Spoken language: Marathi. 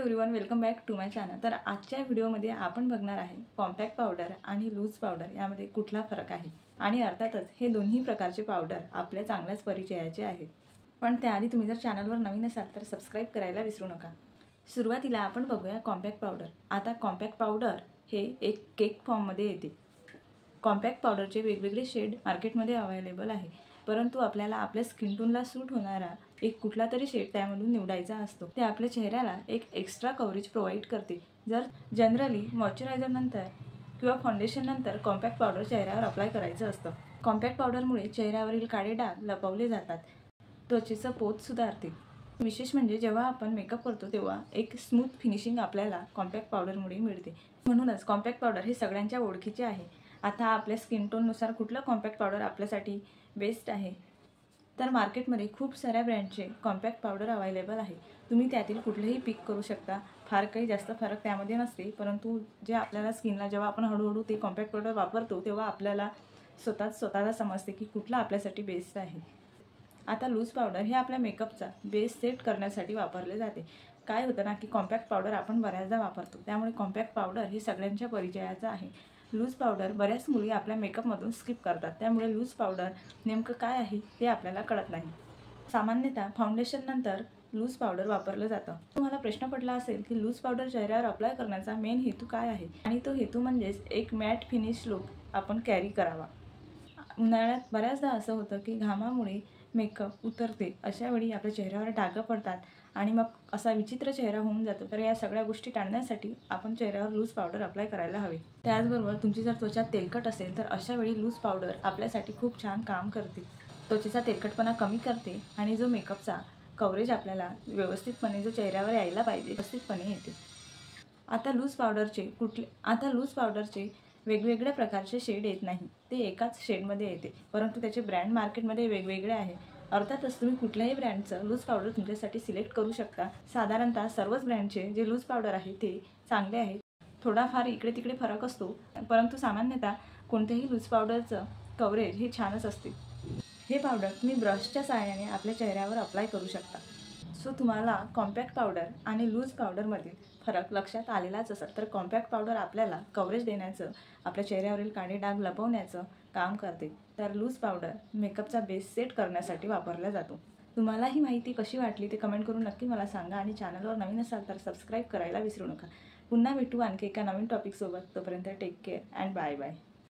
Everyone, welcome back to my channel. तर आजच्या व्हिडिओमध्ये आपण बघणार आहे कॉम्पॅक्ट पावडर आणि लूज पावडर यामध्ये कुठला फरक आहे आणि अर्थातच हे दोन्ही प्रकारचे पावडर आपल्या चांगल्याच परिचयाचे आहेत। पण त्याआधी तुम्ही जर चॅनलवर नवीन असाल तर सबस्क्राइब करायला विसरू नका। सुरुवातीला आपण बघूया कॉम्पॅक्ट पावडर। आता कॉम्पॅक्ट पावडर हे एक केक फॉर्ममध्ये येते। कॉम्पॅक्ट पावडरचे वेगवेगळे शेड मार्केटमध्ये अवेलेबल आहे, परंतु आपल्याला आपल्या स्किन टोनला सूट होणारा एक कुठला तरी शेड त्यामधून निवडायचा असतो। ते आपल्या चेहऱ्याला एक एक्स्ट्रा कव्हरेज प्रोव्हाइड करते। जर जनरली मॉइश्चरायझर नंतर किंवा फाउंडेशन नंतर कॉम्पॅक्ट पावडर चेहऱ्यावर अप्लाय करायचं असतं। कॉम्पॅक्ट पावडरमुळे चेहऱ्यावरील काळे डाग लपवले जातात, त्वचेचं पोत सुधारते। विशेष म्हणजे जेव्हा आपण मेकअप करतो तेव्हा एक स्मूथ फिनिशिंग आपल्याला कॉम्पॅक्ट पावडरमुळे मिळते। म्हणूनच कॉम्पॅक्ट पावडर हे सगळ्यांच्या ओळखीचे आहे। आता आपल्या स्किन टोननुसार कुठलं कॉम्पॅक्ट पावडर आपल्यासाठी बेस्ट आहे, तर मार्केटमध्ये खूप साऱ्या ब्रँडचे कॉम्पॅक्ट पावडर अवेलेबल आहे। तुम्ही त्यातील कुठलेही पिक करू शकता। फार काही जास्त फरक त्यामध्ये नसते, परंतु जे आपल्याला स्किनला जेव्हा आपण हळूहळू ते कॉम्पॅक्ट पावडर वापरतो तेव्हा आपल्याला स्वतःला समजते की कुठला आपल्यासाठी बेस्ट आहे। आता लूज पावडर हे आपल्या मेकअपचा बेस सेट करण्यासाठी वापरले जाते। काय होतं ना की कॉम्पॅक्ट पावडर आपण बऱ्याचदा वापरतो, त्यामुळे कॉम्पॅक्ट पावडर हे सगळ्यांच्या परिचयाचं आहे। लूज पावडर बऱ्याच मुली आपल्या मेकअपमधून स्किप करतात, त्यामुळे लूज पावडर नेमकं काय आहे ते आपल्याला कळत नाही। सामान्यतः फाउंडेशन नंतर लूज पावडर वापरलं जातं। तुम्हाला प्रश्न पडला असेल की लूज पावडर चेहऱ्यावर अप्लाय करण्याचा मेन हेतू काय आहे, आणि तो हेतू म्हणजेच एक मॅट फिनिश लुक आपण कॅरी करावा। उन्हाळ्यात बऱ्याचदा असं होतं की घामामुळे मेकअप उतरते, अशा वेळी आपल्या चेहऱ्यावर डाग पडतात आणि मग असा विचित्र चेहरा होऊन जातो। तर या सगळ्या गोष्टी टाळण्यासाठी आपण चेहऱ्यावर लूज पावडर अप्लाय करायला हवे। त्याचबरोबर तुमची जर त्वचा तेलकट असेल तर अशा वेळी लूज पावडर आपल्यासाठी खूप छान काम करते। त्वचेचा तेलकटपणा कमी करते आणि जो मेकअपचा कव्हरेज आपल्याला व्यवस्थितपणे जो चेहऱ्यावर यायला पाहिजे व्यवस्थितपणे येते। आता लूज पावडरचे वेगवेगळ्या प्रकारचे शेड येत नाही, ते एकाच शेडमध्ये येते, परंतु त्याचे ब्रँड मार्केटमध्ये वेगवेगळे आहे। अर्थातच तुम्ही कुठल्याही ब्रँडचं लूज पावडर तुमच्यासाठी सिलेक्ट करू शकता। साधारणतः सर्वच ब्रँडचे जे लूज पावडर आहे ते चांगले आहे। थोडाफार इकडे तिकडे फरक असतो, परंतु सामान्यतः कोणत्याही लूज पावडरचं कव्हरेज हे छानच असते। हे पावडर तुम्ही ब्रशच्या सहाय्याने आपल्या चेहऱ्यावर अप्लाय करू शकता। सो तुम्हाला कॉम्पॅक्ट पावडर आणि लूज पावडरमधील फरक लक्षात आलेलाच असेल। तर कॉम्पॅक्ट पावडर आपल्याला कव्हरेज देण्याचं, आपल्या चेहऱ्यावरील काळे डाग लपवण्याचं काम करते, तर लूज पावडर मेकअपचा बेस सेट करण्यासाठी वापरला जातो। तुम्हाला ही माहिती कशी वाटली ते कमेंट करून नक्की मला सांगा, आणि चॅनलवर नवीन असाल तर सबस्क्राइब करायला विसरू नका। पुन्हा भेटू आणखी एका नवीन टॉपिकसोबत। तोपर्यंत take care and bye bye.